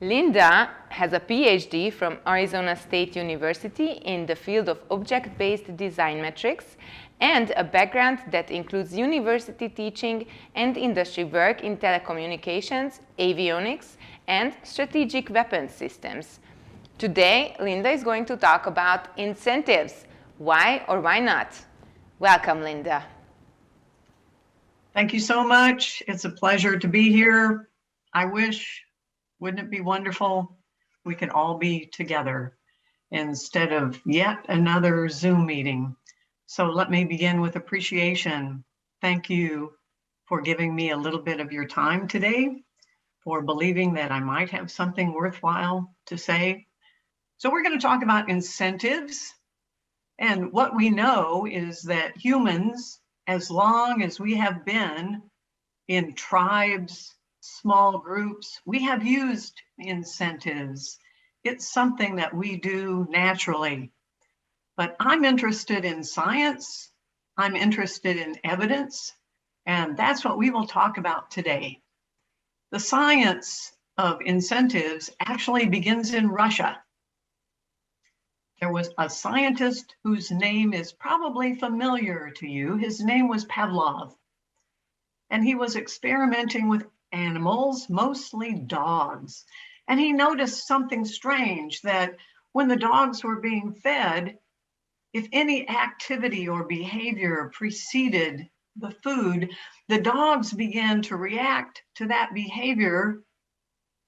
Linda has a PhD from Arizona State University in the field of object-based design metrics and a background that includes university teaching and industry work in telecommunications, avionics, and strategic weapons systems. Today, Linda is going to talk about incentives. Why or why not? Welcome, Linda. Thank you so much. It's a pleasure to be here. Wouldn't it be wonderful? We could all be together instead of yet another Zoom meeting. So let me begin with appreciation. Thank you for giving me a little bit of your time today, for believing that I might have something worthwhile to say. So we're going to talk about incentives. And what we know is that humans, as long as we have been in tribes, small groups, we have used incentives. It's something that we do naturally. But I'm interested in science, I'm interested in evidence, and that's what we will talk about today. The science of incentives actually begins in Russia. There was a scientist whose name is probably familiar to you. His name was Pavlov, and he was experimenting with animals, mostly dogs. And he noticed something strange, that when the dogs were being fed, if any activity or behavior preceded the food, the dogs began to react to that behavior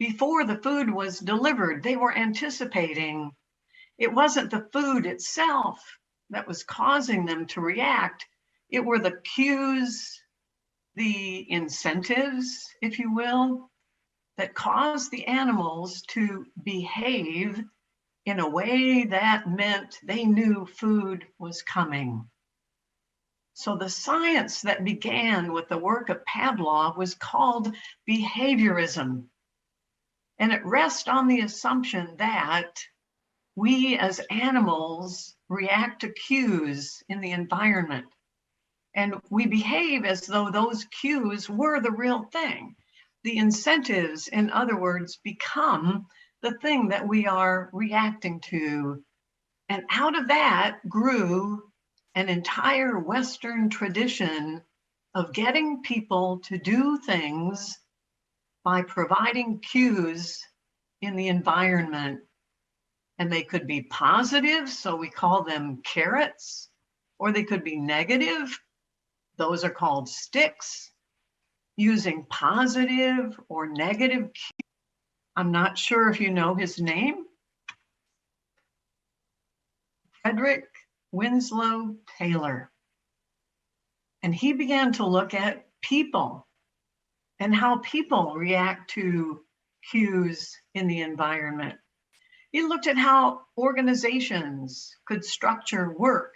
before the food was delivered. They were anticipating. It wasn't the food itself that was causing them to react. It were the cues, the incentives, if you will, that caused the animals to behave in a way that meant they knew food was coming. So the science that began with the work of Pavlov was called behaviorism. And it rests on the assumption that we as animals react to cues in the environment. And we behave as though those cues were the real thing. The incentives, in other words, become the thing that we are reacting to. And out of that grew an entire Western tradition of getting people to do things by providing cues in the environment. And they could be positive, so we call them carrots, or they could be negative. Those are called sticks. Using positive or negative cues. I'm not sure if you know his name. Frederick Winslow Taylor. And he began to look at people and how people react to cues in the environment. He looked at how organizations could structure work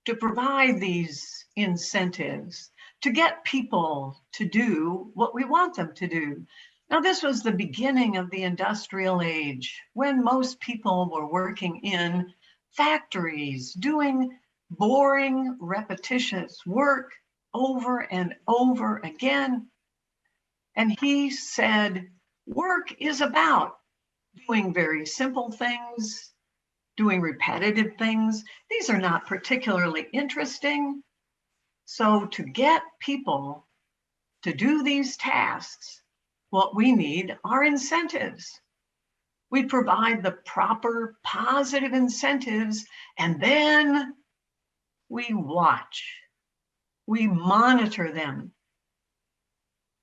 to provide these incentives, to get people to do what we want them to do. Now, this was the beginning of the industrial age, when most people were working in factories, doing boring, repetitious work over and over again. And he said, work is about doing very simple things, doing repetitive things. These are not particularly interesting. So to get people to do these tasks, what we need are incentives. We provide the proper positive incentives, and then we watch, we monitor them.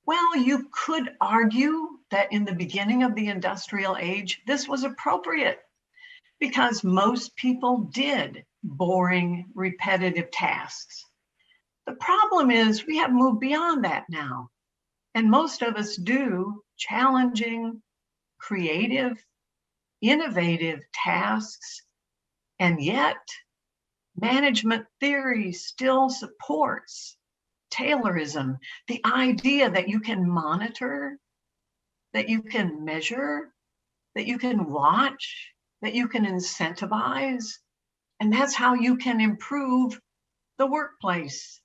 Well, you could argue that in the beginning of the industrial age, this was appropriate because most people did boring, repetitive tasks. The problem is we have moved beyond that now. And most of us do challenging, creative, innovative tasks. And yet, management theory still supports Taylorism, the idea that you can monitor, that you can measure, that you can watch, that you can incentivize, and that's how you can improve the workplace.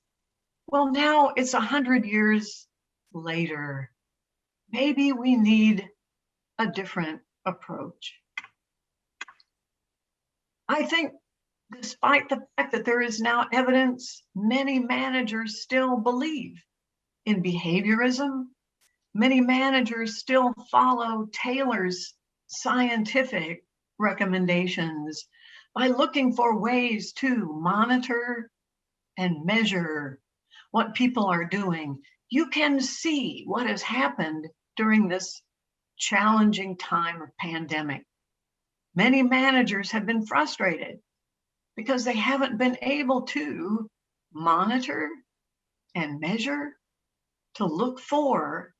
Well, now it's 100 years later. Maybe we need a different approach. I think despite the fact that there is now evidence, many managers still believe in behaviorism. Many managers still follow Taylor's scientific recommendations by looking for ways to monitor and measure what people are doing. You can see what has happened during this challenging time of pandemic. Many managers have been frustrated because they haven't been able to monitor and measure, to look for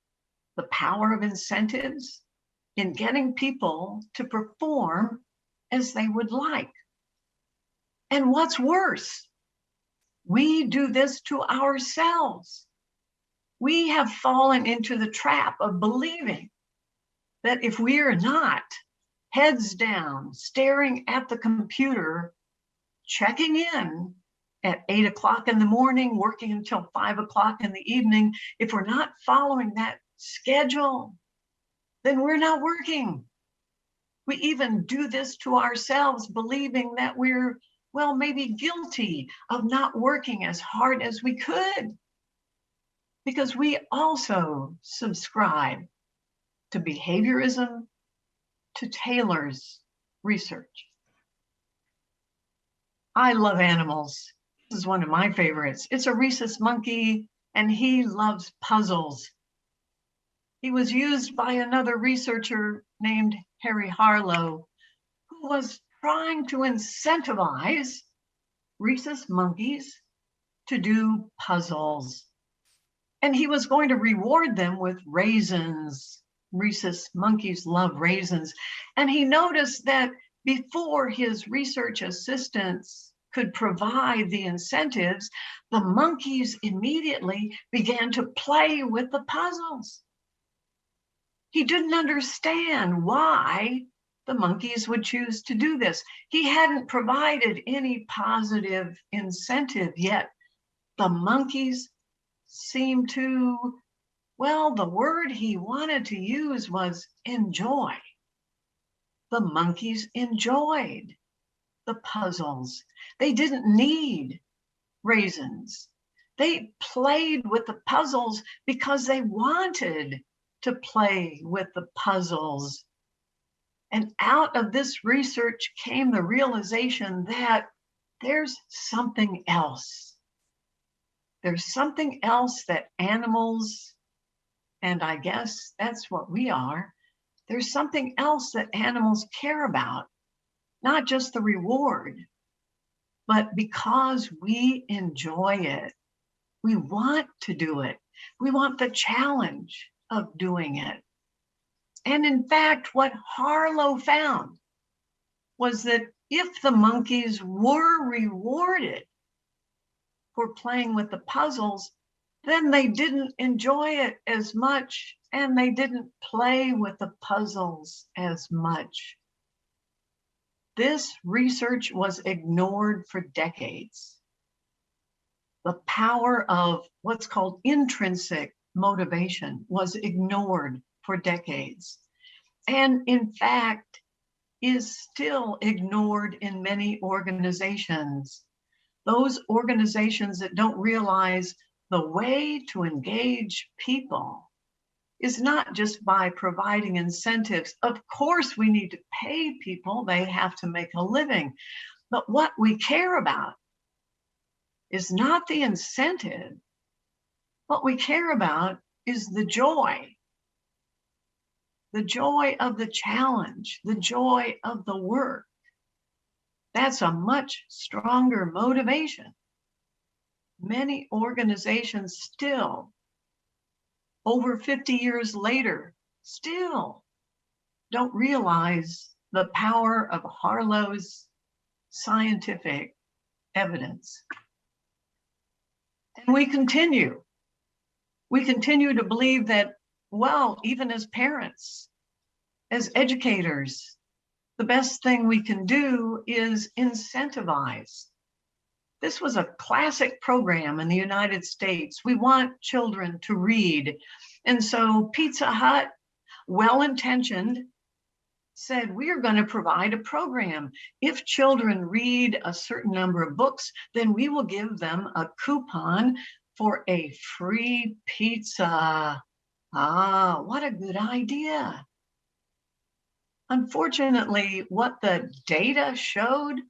the power of incentives in getting people to perform as they would like. And what's worse, we do this to ourselves. We have fallen into the trap of believing that if we are not heads down, staring at the computer, checking in at 8 o'clock in the morning, working until 5 o'clock in the evening, if we're not following that schedule, then we're not working. We even do this to ourselves, believing that we're, well, maybe guilty of not working as hard as we could, because we also subscribe to behaviorism, to Taylor's research. I love animals. This is one of my favorites. It's a rhesus monkey, and he loves puzzles. He was used by another researcher named Harry Harlow, who was trying to incentivize rhesus monkeys to do puzzles. And he was going to reward them with raisins. Rhesus monkeys love raisins. And he noticed that before his research assistants could provide the incentives, the monkeys immediately began to play with the puzzles. He didn't understand why the monkeys would choose to do this. He hadn't provided any positive incentive yet. The monkeys seemed to, well, the word he wanted to use was enjoy. The monkeys enjoyed the puzzles. They didn't need raisins. They played with the puzzles because they wanted to play with the puzzles. And out of this research came the realization that there's something else. There's something else that animals, and I guess that's what we are, there's something else that animals care about, not just the reward, but because we enjoy it, we want to do it. We want the challenge of doing it. And in fact, what Harlow found was that if the monkeys were rewarded for playing with the puzzles, then they didn't enjoy it as much and they didn't play with the puzzles as much. This research was ignored for decades. The power of what's called intrinsic motivation was ignored for decades, and in fact is still ignored in many organizations. Those organizations that don't realize the way to engage people is not just by providing incentives. Of course, we need to pay people, they have to make a living. But what we care about is not the incentive. What we care about is the joy of the challenge, the joy of the work. That's a much stronger motivation. Many organizations still, over 50 years later, still don't realize the power of Harlow's scientific evidence. And we continue to believe that, well, even as parents, as educators, the best thing we can do is incentivize. This was a classic program in the United States. We want children to read. And so Pizza Hut well-intentioned, said, we are going to provide a program. If children read a certain number of books, then we will give them a coupon for a free pizza. Ah, what a good idea. Unfortunately, what the data showed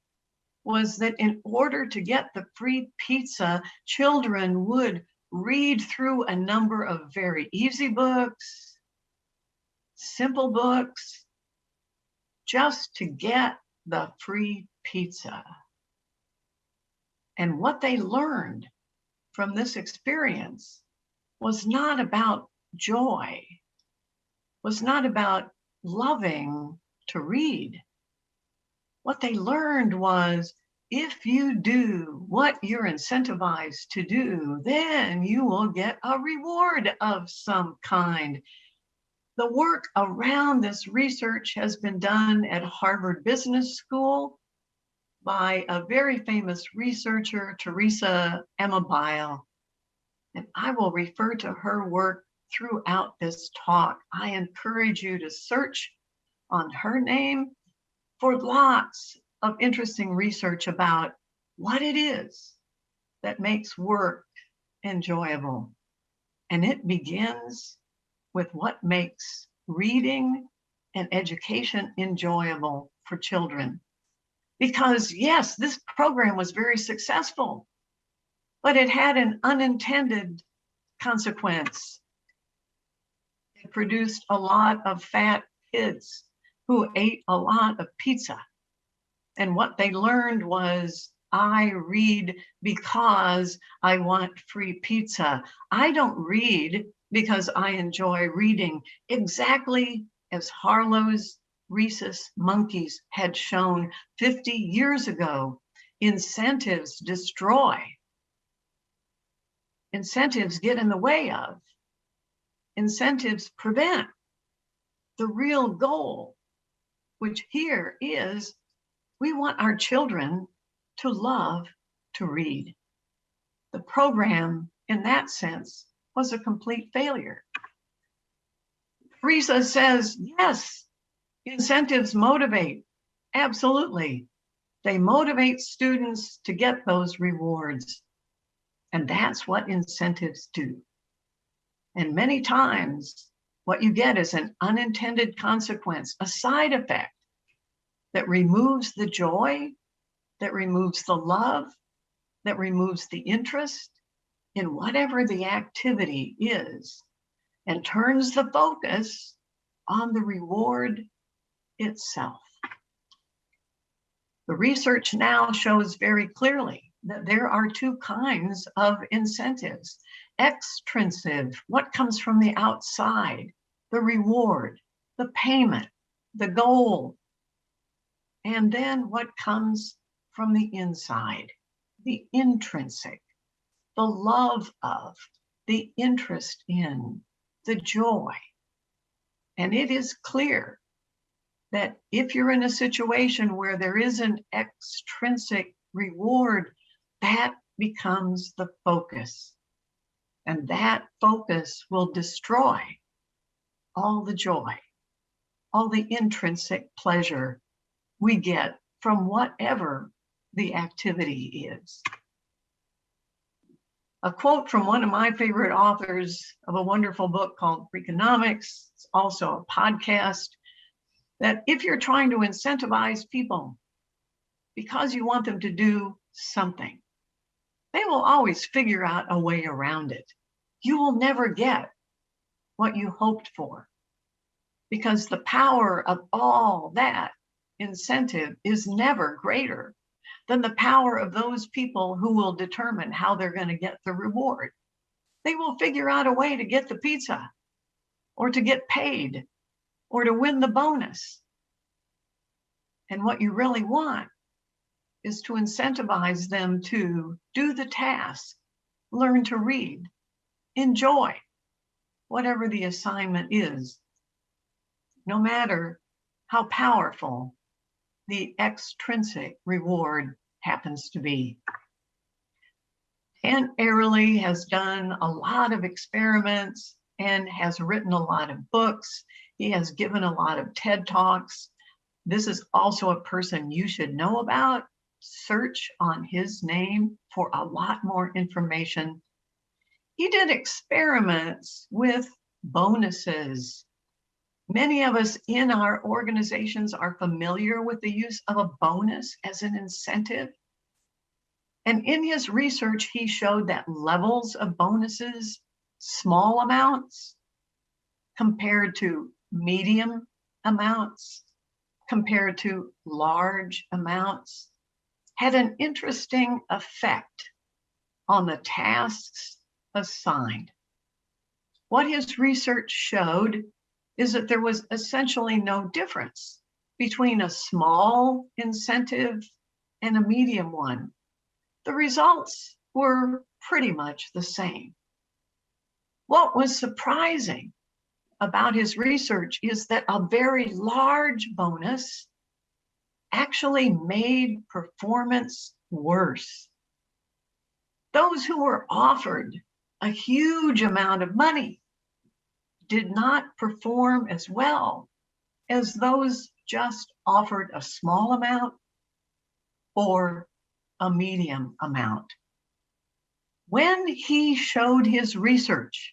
was that in order to get the free pizza, children would read through a number of very easy books, simple books, just to get the free pizza. And what they learned from this experience was not about joy, was not about loving to read. What they learned was, if you do what you're incentivized to do, then you will get a reward of some kind. The work around this research has been done at Harvard Business School by a very famous researcher, Teresa Amabile. And I will refer to her work throughout this talk. I encourage you to search on her name for lots of interesting research about what it is that makes work enjoyable. And it begins with what makes reading and education enjoyable for children. Because yes, this program was very successful, but it had an unintended consequence. It produced a lot of fat kids who ate a lot of pizza. And what they learned was, I read because I want free pizza. I don't read because I enjoy reading, exactly as Harlow's rhesus monkeys had shown 50 years ago. Incentives destroy. Incentives get in the way of. Incentives prevent. The real goal, which here is, we want our children to love to read. The program, in that sense, was a complete failure. Teresa says, yes, incentives motivate. Absolutely. They motivate students to get those rewards. And that's what incentives do. And many times, what you get is an unintended consequence, a side effect that removes the joy, that removes the love, that removes the interest in whatever the activity is, and turns the focus on the reward itself. The research now shows very clearly that there are two kinds of incentives. Extrinsic, what comes from the outside, the reward, the payment, the goal, and then what comes from the inside, the intrinsic, the love of, the interest in, the joy. And it is clear that if you're in a situation where there is an extrinsic reward, that becomes the focus. And that focus will destroy all the joy, all the intrinsic pleasure we get from whatever the activity is. A quote from one of my favorite authors of a wonderful book called Freakonomics, it's also a podcast, that if you're trying to incentivize people because you want them to do something, they will always figure out a way around it. You will never get what you hoped for, because the power of all that incentive is never greater than the power of those people who will determine how they're going to get the reward. They will figure out a way to get the pizza, or to get paid, or to win the bonus. And what you really want is to incentivize them to do the task, learn to read, enjoy whatever the assignment is, no matter how powerful the extrinsic reward happens to be. And Airley has done a lot of experiments and has written a lot of books. He has given a lot of TED Talks. This is also a person you should know about. Search on his name for a lot more information. He did experiments with bonuses. Many of us in our organizations are familiar with the use of a bonus as an incentive. And in his research, he showed that levels of bonuses, small amounts compared to medium amounts, compared to large amounts, had an interesting effect on the tasks assigned. What his research showed is that there was essentially no difference between a small incentive and a medium one. The results were pretty much the same. What was surprising about his research is that a very large bonus actually made performance worse. Those who were offered a huge amount of money did not perform as well as those just offered a small amount or a medium amount. When he showed his research,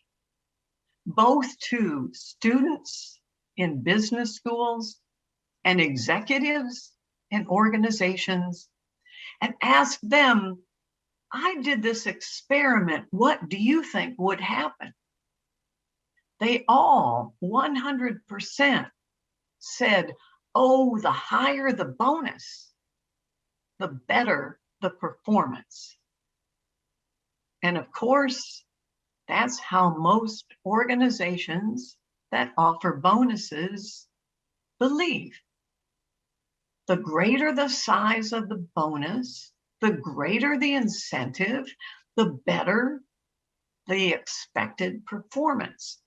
both to students in business schools and executives in organizations, and asked them, I did this experiment, what do you think would happen? They all 100% said, oh, the higher the bonus, the better the performance. And of course, that's how most organizations that offer bonuses believe. The greater the size of the bonus, the greater the incentive, the better the expected performance.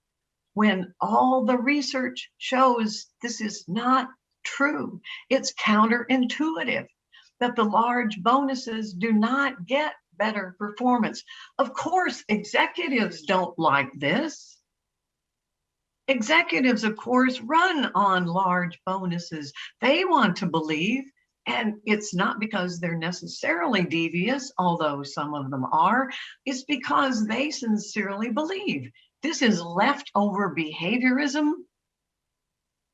When all the research shows this is not true, it's counterintuitive that the large bonuses do not get better performance. Of course, executives don't like this. Executives, of course, run on large bonuses. They want to believe, and it's not because they're necessarily devious, although some of them are, it's because they sincerely believe. This is leftover behaviorism.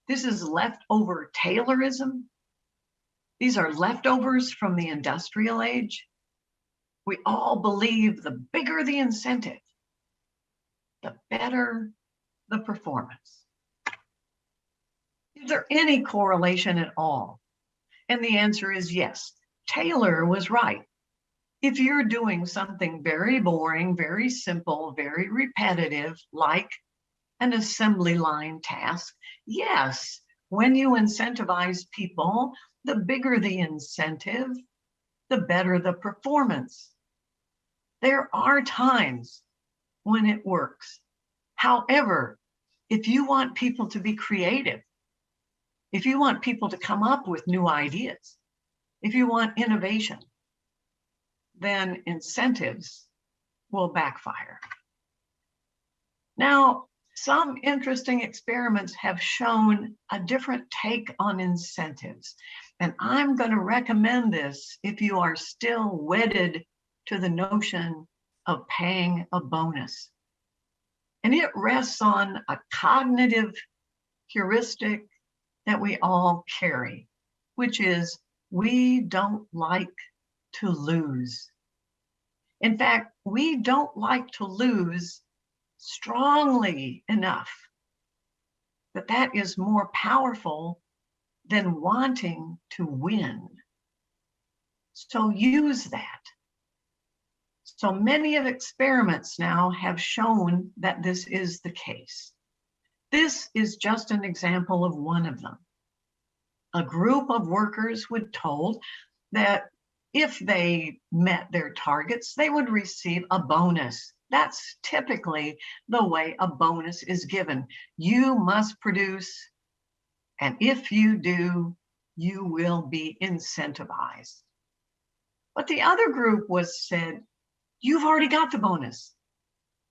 This is leftover Taylorism. These are leftovers from the industrial age. We all believe the bigger the incentive, the better the performance. Is there any correlation at all? And the answer is yes. Taylor was right. If you're doing something very boring, very simple, very repetitive, like an assembly line task, yes, when you incentivize people, the bigger the incentive, the better the performance. There are times when it works. However, if you want people to be creative, if you want people to come up with new ideas, if you want innovation, then incentives will backfire. Now, some interesting experiments have shown a different take on incentives, and I'm going to recommend this if you are still wedded to the notion of paying a bonus. And it rests on a cognitive heuristic that we all carry, which is we don't like to lose. In fact, we don't like to lose strongly enough that is more powerful than wanting to win. So use that. So many of experiments now have shown that this is the case. This is just an example of one of them. A group of workers were told that if they met their targets, they would receive a bonus. That's typically the way a bonus is given. You must produce, and if you do, you will be incentivized. But the other group was said, you've already got the bonus.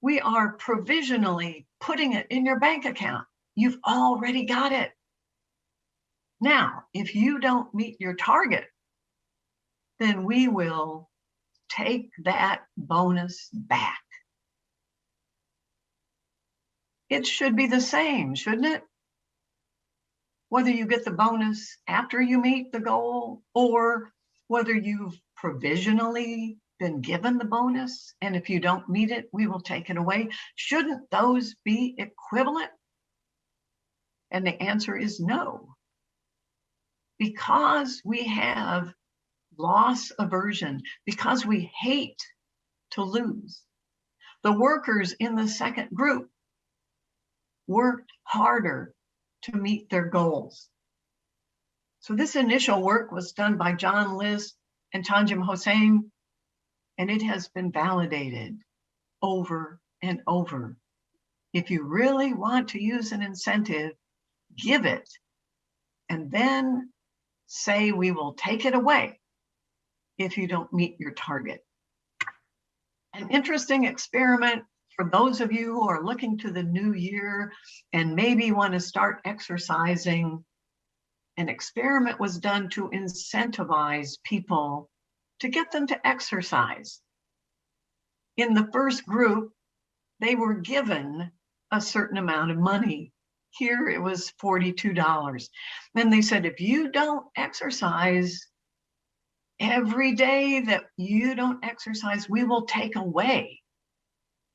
We are provisionally putting it in your bank account. you've already got it. Now, if you don't meet your target, then we will take that bonus back. It should be the same, shouldn't it? Whether you get the bonus after you meet the goal or whether you've provisionally been given the bonus, and if you don't meet it, we will take it away. Shouldn't those be equivalent? And the answer is no. Because we have loss aversion, because we hate to lose, the workers in the second group worked harder to meet their goals. So this initial work was done by John List and Tanjim Hossein, and it has been validated over and over. If you really want to use an incentive, give it, and then say we will take it away if you don't meet your target. An interesting experiment for those of you who are looking to the new year and maybe want to start exercising. An experiment was done to incentivize people to get them to exercise. In the first group, they were given a certain amount of money. Here it was $42. Then they said, if you don't exercise, every day that you don't exercise, we will take away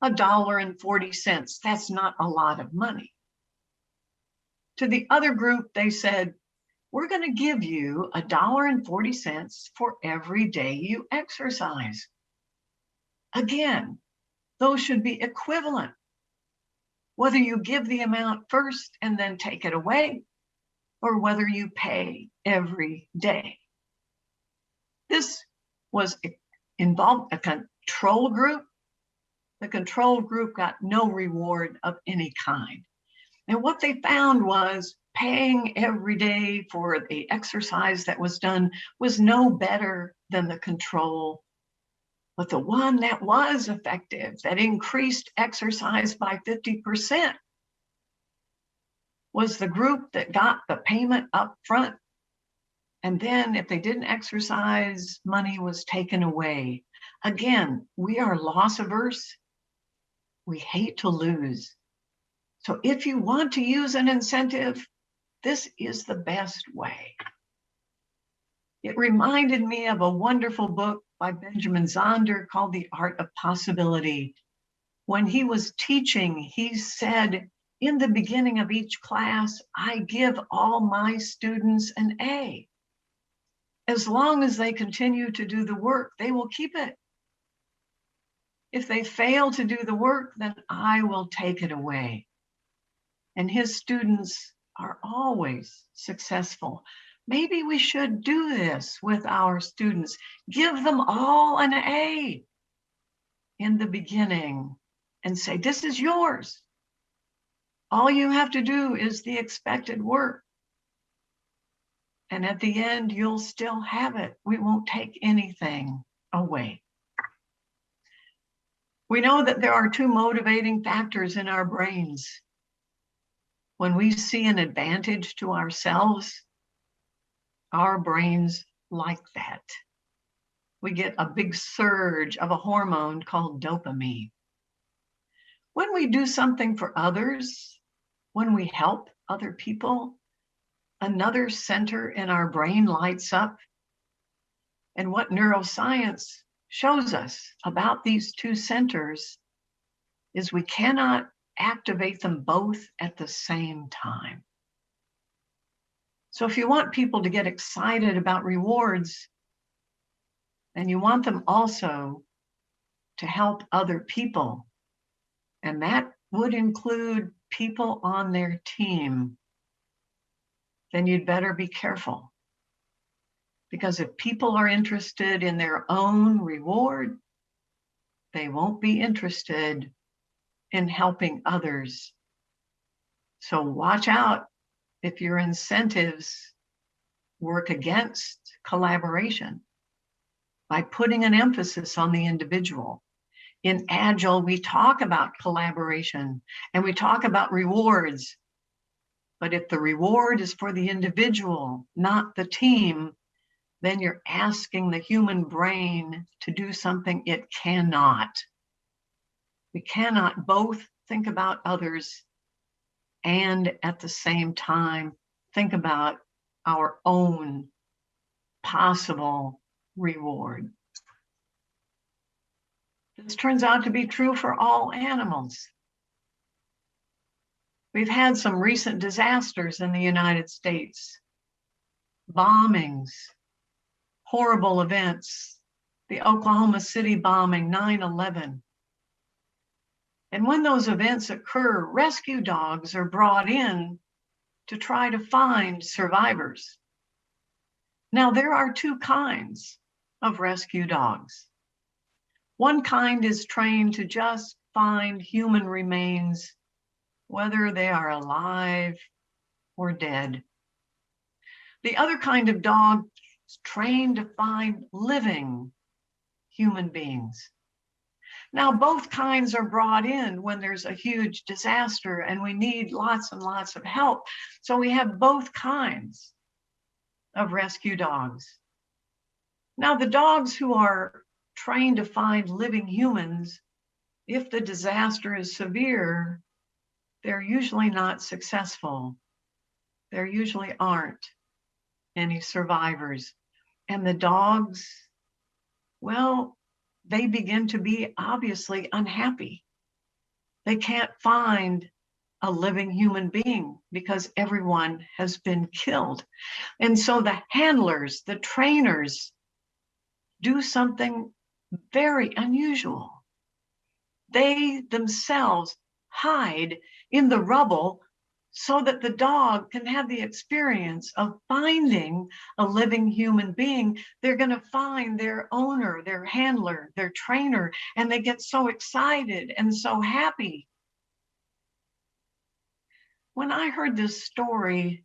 $1.40. That's not a lot of money. To the other group, they said, we're going to give you $1.40 for every day you exercise. Again, those should be equivalent. Whether you give the amount first and then take it away, or whether you pay every day. This was involved a control group. The control group got no reward of any kind. And what they found was paying every day for the exercise that was done was no better than the control. But the one that was effective, that increased exercise by 50%, was the group that got the payment up front. And then if they didn't exercise, money was taken away. Again, we are loss averse. We hate to lose. So if you want to use an incentive, this is the best way. It reminded me of a wonderful book by Benjamin Zonder called The Art of Possibility. When he was teaching, he said, in the beginning of each class, I give all my students an A. As long as they continue to do the work, they will keep it. If they fail to do the work, then I will take it away. And his students are always successful. Maybe we should do this with our students. Give them all an A in the beginning and say, this is yours. All you have to do is the expected work. And at the end, you'll still have it. We won't take anything away. We know that there are two motivating factors in our brains. When we see an advantage to ourselves, our brains like that. We get a big surge of a hormone called dopamine. When we do something for others, when we help other people, another center in our brain lights up. And what neuroscience shows us about these two centers is we cannot activate them both at the same time. So if you want people to get excited about rewards, then you want them also to help other people. And that would include people on their team. Then you'd better be careful. Because if people are interested in their own reward, they won't be interested in helping others. So watch out if your incentives work against collaboration by putting an emphasis on the individual. In Agile, we talk about collaboration and we talk about rewards, But if the reward is for the individual, not the team, then you're asking the human brain to do something it cannot. We cannot both think about others and at the same time think about our own possible reward. This turns out to be true for all animals. We've had some recent disasters in the United States, bombings, horrible events, the Oklahoma City bombing, 9/11. And when those events occur, rescue dogs are brought in to try to find survivors. Now, there are two kinds of rescue dogs. One kind is trained to just find human remains, whether they are alive or dead. The other kind of dog is trained to find living human beings. Now, both kinds are brought in when there's a huge disaster and we need lots and lots of help. So we have both kinds of rescue dogs. Now, the dogs who are trained to find living humans, if the disaster is severe, they're usually not successful. There usually aren't any survivors. And the dogs, well, they begin to be obviously unhappy. They can't find a living human being because everyone has been killed. And so the handlers, the trainers, do something very unusual. They themselves hide in the rubble so that the dog can have the experience of finding a living human being. They're going to find their owner, their handler, their trainer, and they get so excited and so happy. When I heard this story,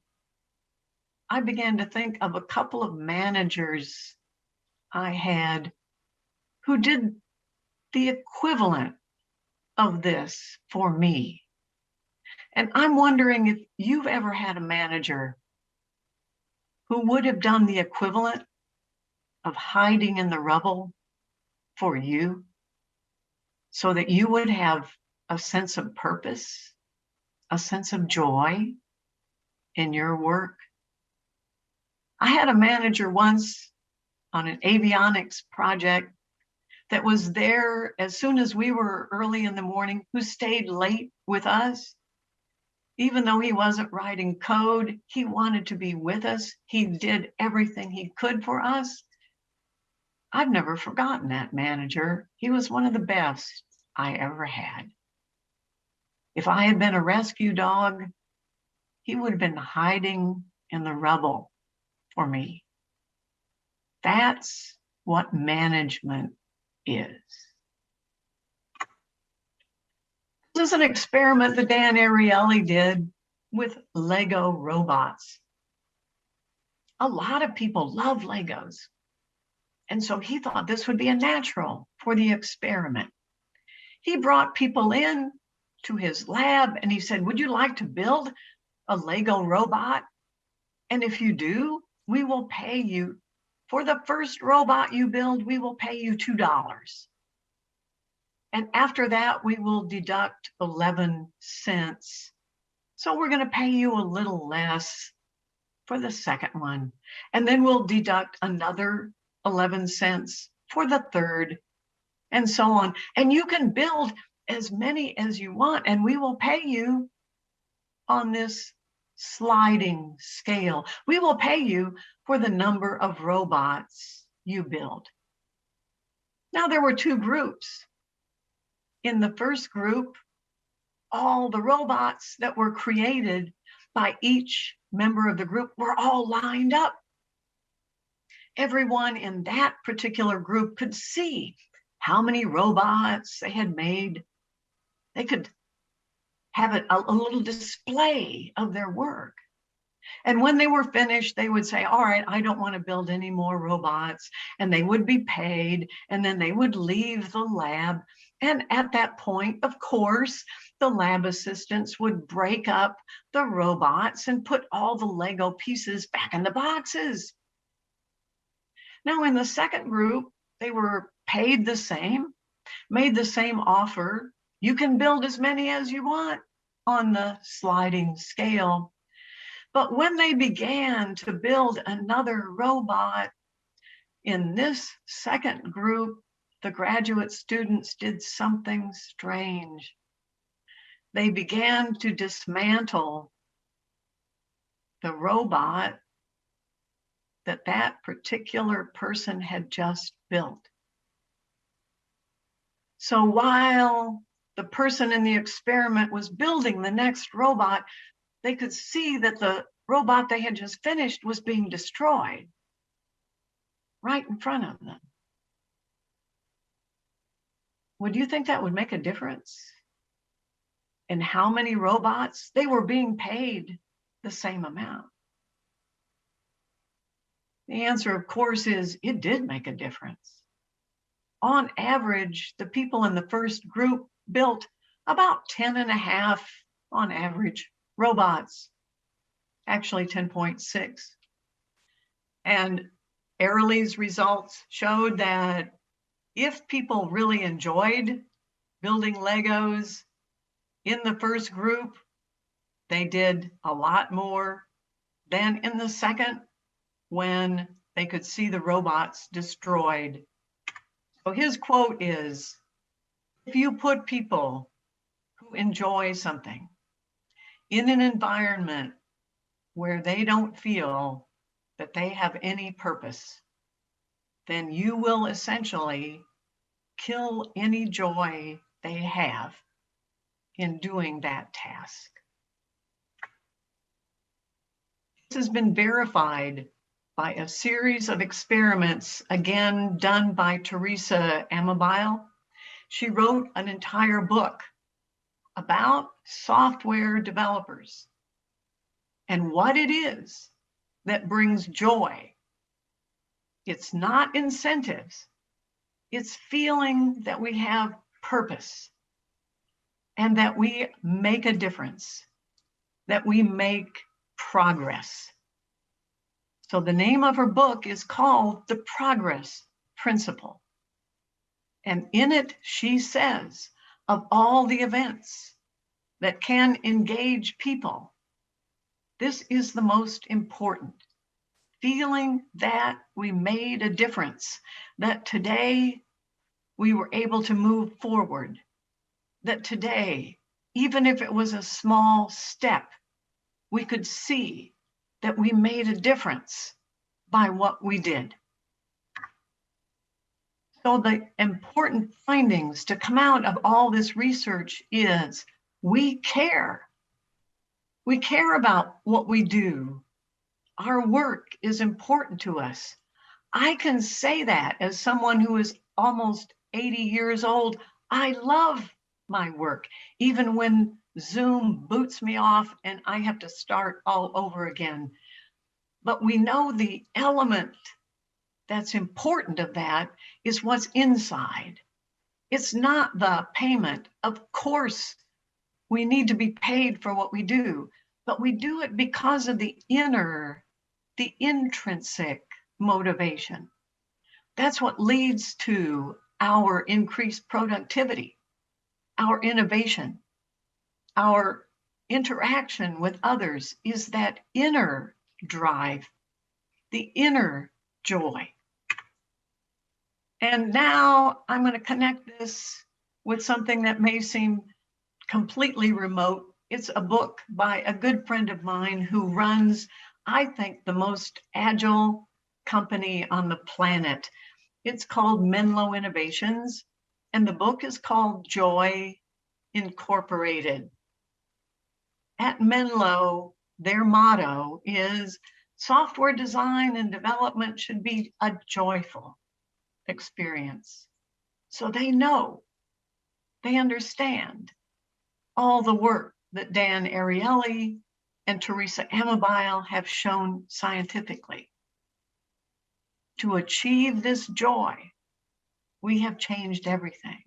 I began to think of a couple of managers I had who did the equivalent of this for me. And I'm wondering if you've ever had a manager who would have done the equivalent of hiding in the rubble for you so that you would have a sense of purpose, a sense of joy in your work. I had a manager once on an avionics project that was there as soon as we were early in the morning, who stayed late with us. Even though he wasn't writing code, he wanted to be with us. He did everything he could for us. I've never forgotten that manager. He was one of the best I ever had. If I had been a rescue dog, he would have been hiding in the rubble for me. That's what management is. This is an experiment that Dan Ariely did with Lego robots. A lot of people love Legos. And so he thought this would be a natural for the experiment. He brought people in to his lab and he said, would you like to build a Lego robot? And if you do, we will pay you. For the first robot you build, we will pay you $2. And after that, we will deduct 11 cents. So we're going to pay you a little less for the second one. And then we'll deduct another 11 cents for the third, and so on. And you can build as many as you want, and we will pay you on this sliding scale. We will pay you for the number of robots you build. Now, there were two groups. In the first group, all the robots that were created by each member of the group were all lined up. Everyone in that particular group could see how many robots they had made. They could have a little display of their work. And when they were finished, they would say, all right, I don't want to build any more robots. And they would be paid. And then they would leave the lab And at that point, of course, the lab assistants would break up the robots and put all the Lego pieces back in the boxes. Now, in the second group, they were paid the same, made the same offer. You can build as many as you want on the sliding scale. But when they began to build another robot in this second group, the graduate students did something strange. They began to dismantle the robot that particular person had just built. So while the person in the experiment was building the next robot, they could see that the robot they had just finished was being destroyed right in front of them. Would you think that would make a difference in how many robots? They were being paid the same amount. The answer, of course, is it did make a difference. On average, the people in the first group built about 10.5 on average robots, actually 10.6. And Early's results showed that if people really enjoyed building Legos in the first group, they did a lot more than in the second when they could see the robots destroyed. So his quote is, if you put people who enjoy something in an environment where they don't feel that they have any purpose, then you will essentially kill any joy they have in doing that task. This has been verified by a series of experiments, again done by Teresa Amabile. She wrote an entire book about software developers and what it is that brings joy. It's not incentives. It's feeling that we have purpose and that we make a difference, that we make progress. So the name of her book is called The Progress Principle. And in it, she says, of all the events that can engage people, this is the most important. Feeling that we made a difference, that today we were able to move forward, that today, even if it was a small step, we could see that we made a difference by what we did. So the important findings to come out of all this research is we care. We care about what we do. Our work is important to us. I can say that as someone who is almost 80 years old. I love my work, even when Zoom boots me off and I have to start all over again. But we know the element that's important of that is what's inside. It's not the payment. Of course, we need to be paid for what we do, but we do it because of the intrinsic motivation. That's what leads to our increased productivity, our innovation, our interaction with others is that inner drive, the inner joy. And now I'm going to connect this with something that may seem completely remote. It's a book by a good friend of mine who runs, I think, the most agile company on the planet. It's called Menlo Innovations, and the book is called Joy Incorporated. At Menlo, their motto is software design and development should be a joyful experience. So they know, they understand all the work that Dan Ariely and Teresa Amabile have shown scientifically. To achieve this joy, we have changed everything.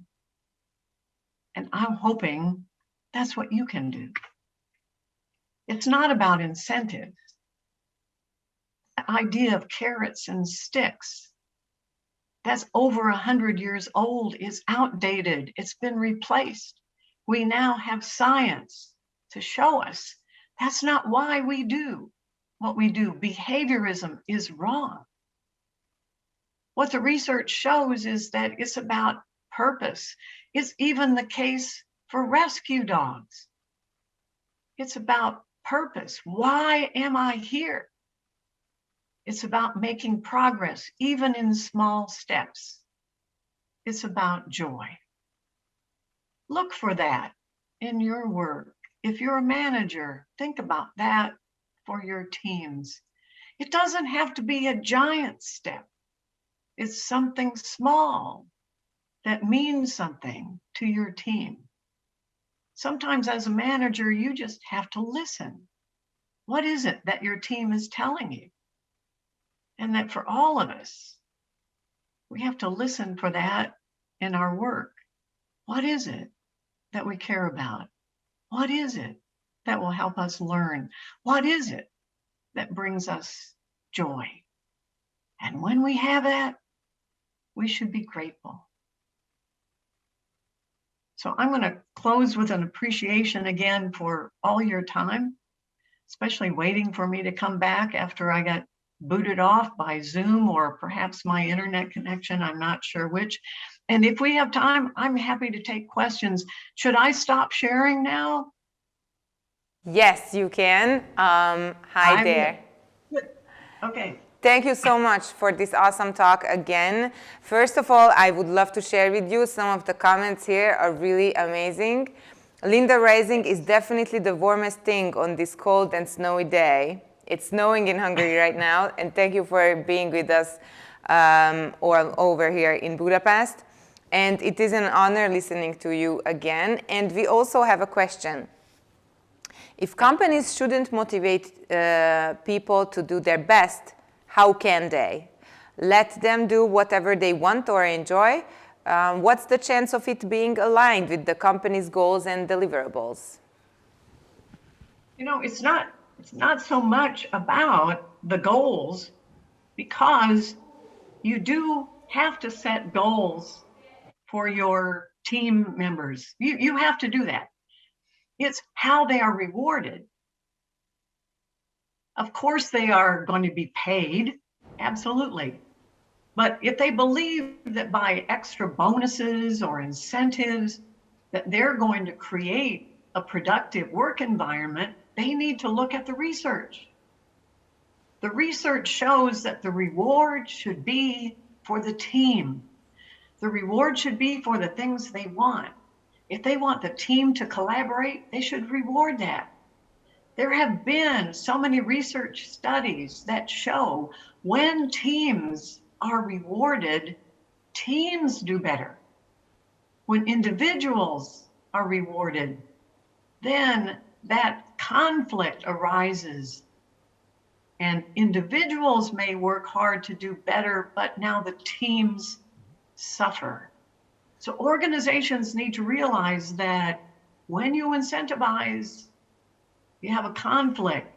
And I'm hoping that's what you can do. It's not about incentives. The idea of carrots and sticks, that's over 100 years old, is outdated. It's been replaced. We now have science to show us that's not why we do what we do. Behaviorism is wrong. What the research shows is that it's about purpose. It's even the case for rescue dogs. It's about purpose. Why am I here? It's about making progress, even in small steps. It's about joy. Look for that in your work. If you're a manager, think about that for your teams. It doesn't have to be a giant step. It's something small that means something to your team. Sometimes as a manager, you just have to listen. What is it that your team is telling you? And that for all of us, we have to listen for that in our work. What is it that we care about? What is it that will help us learn? What is it that brings us joy? And when we have that, we should be grateful. So I'm going to close with an appreciation again for all your time, especially waiting for me to come back after I got booted off by Zoom or perhaps my internet connection. I'm not sure which. And if we have time, I'm happy to take questions. Should I stop sharing now? Yes, you can. Hi there. Okay. Thank you so much for this awesome talk again. First of all, I would love to share with you some of the comments here are really amazing. Linda Rising is definitely the warmest thing on this cold and snowy day. It's snowing in Hungary right now, and thank you for being with us all over here in Budapest. And it is an honor listening to you again. And we also have a question. If companies shouldn't motivate people to do their best, how can they? Let them do whatever they want or enjoy. What's the chance of it being aligned with the company's goals and deliverables? You know, it's not so much about the goals, because you do have to set goals for your team members. You have to do that. It's how they are rewarded. Of course, they are going to be paid, absolutely. But if they believe that by extra bonuses or incentives that they're going to create a productive work environment, they need to look at the research. The research shows that the reward should be for the team. The reward should be for the things they want. If they want the team to collaborate, they should reward that. There have been so many research studies that show when teams are rewarded, teams do better. When individuals are rewarded, then that conflict arises. And individuals may work hard to do better, but now the teams suffer. So organizations need to realize that when you incentivize, you have a conflict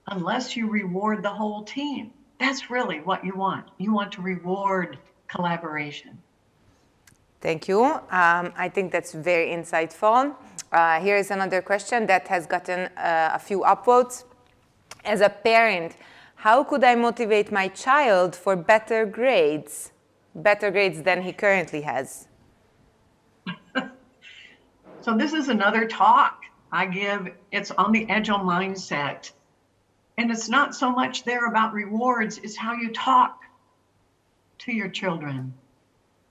unless you reward the whole team. That's really what you want. You want to reward collaboration. Thank you. I think that's very insightful. Here is another question that has gotten a few upvotes. As a parent, how could I motivate my child for better grades than he currently has? So this is another talk I give. It's on the agile mindset. And it's not so much there about rewards, it's how you talk to your children,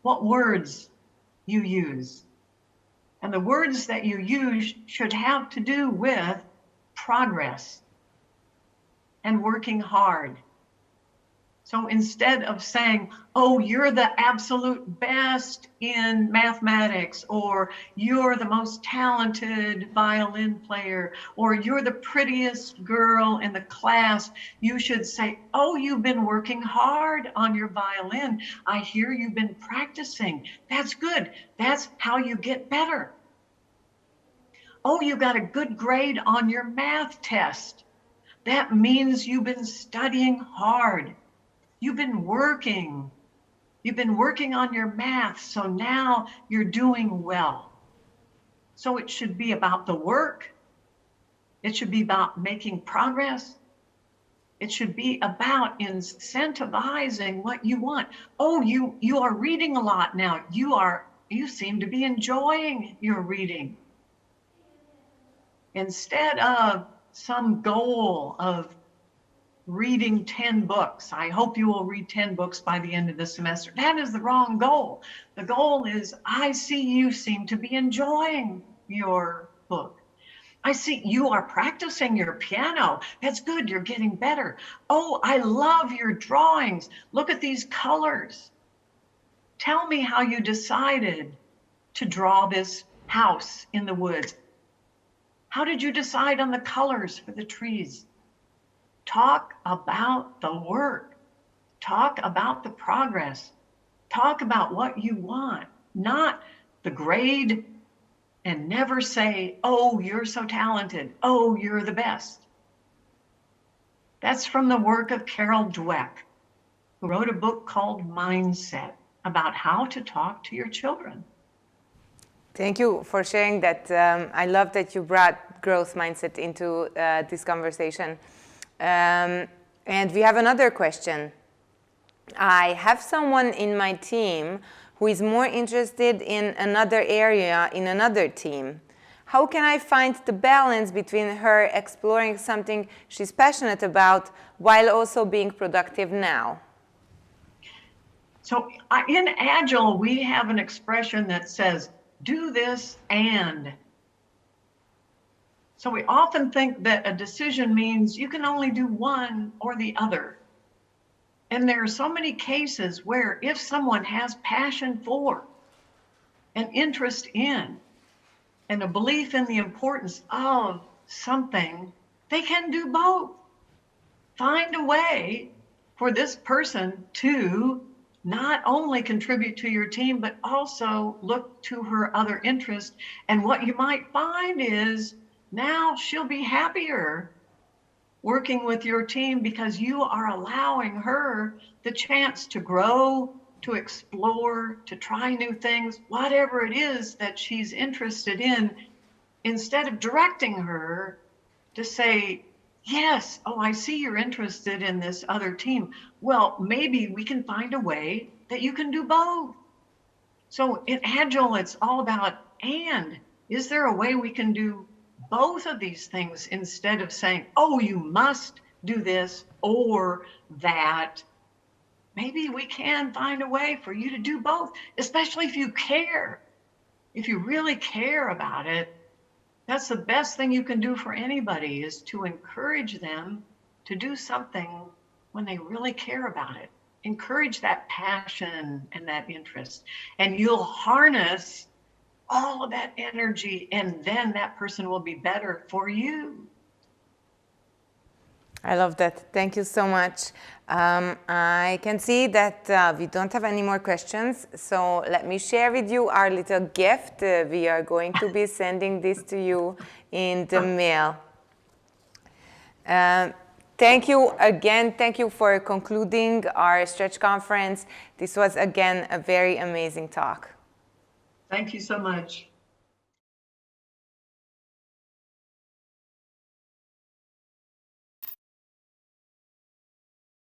what words you use. And the words that you use should have to do with progress and working hard. So instead of saying, oh, you're the absolute best in mathematics, or you're the most talented violin player, or you're the prettiest girl in the class, you should say, oh, you've been working hard on your violin. I hear you've been practicing. That's good. That's how you get better. Oh, you got a good grade on your math test. That means you've been studying hard. You've been working. You've been working on your math, so now you're doing well. So it should be about the work. It should be about making progress. It should be about incentivizing what you want. Oh, you are reading a lot now. You seem to be enjoying your reading. Instead of some goal of reading 10 books. I hope you will read 10 books by the end of the semester. That is the wrong goal. The goal is, I see you seem to be enjoying your book. I see you are practicing your piano. That's good, you're getting better. Oh, I love your drawings. Look at these colors. Tell me how you decided to draw this house in the woods. How did you decide on the colors for the trees? Talk about the work. Talk about the progress. Talk about what you want, not the grade, and never say, oh, you're so talented. Oh, you're the best. That's from the work of Carol Dweck, who wrote a book called Mindset about how to talk to your children. Thank you for sharing that. I love that you brought growth mindset into this conversation. And we have another question. I have someone in my team who is more interested in another area in another team. How can I find the balance between her exploring something she's passionate about while also being productive now? So in Agile, we have an expression that says, do this and. So we often think that a decision means you can only do one or the other. And there are so many cases where if someone has passion for, an interest in, and a belief in the importance of something, they can do both. Find a way for this person to not only contribute to your team, but also look to her other interests. And what you might find is now she'll be happier working with your team because you are allowing her the chance to grow, to explore, to try new things, whatever it is that she's interested in, instead of directing her to say, yes, oh, I see you're interested in this other team. Well, maybe we can find a way that you can do both. So in Agile, it's all about, and is there a way we can do both of these things instead of saying, oh, you must do this or that? Maybe we can find a way for you to do both, especially if you care. If you really care about it, that's the best thing you can do for anybody, is to encourage them to do something when they really care about it. Encourage that passion and that interest, and you'll harness all of that energy, and then that person will be better for you. I love that. Thank you so much. I can see that we don't have any more questions, so let me share with you our little gift. We are going to be sending this to you in the mail. Thank you again. Thank you for concluding our Stretch Conference. This was, again, a very amazing talk. Thank you so much.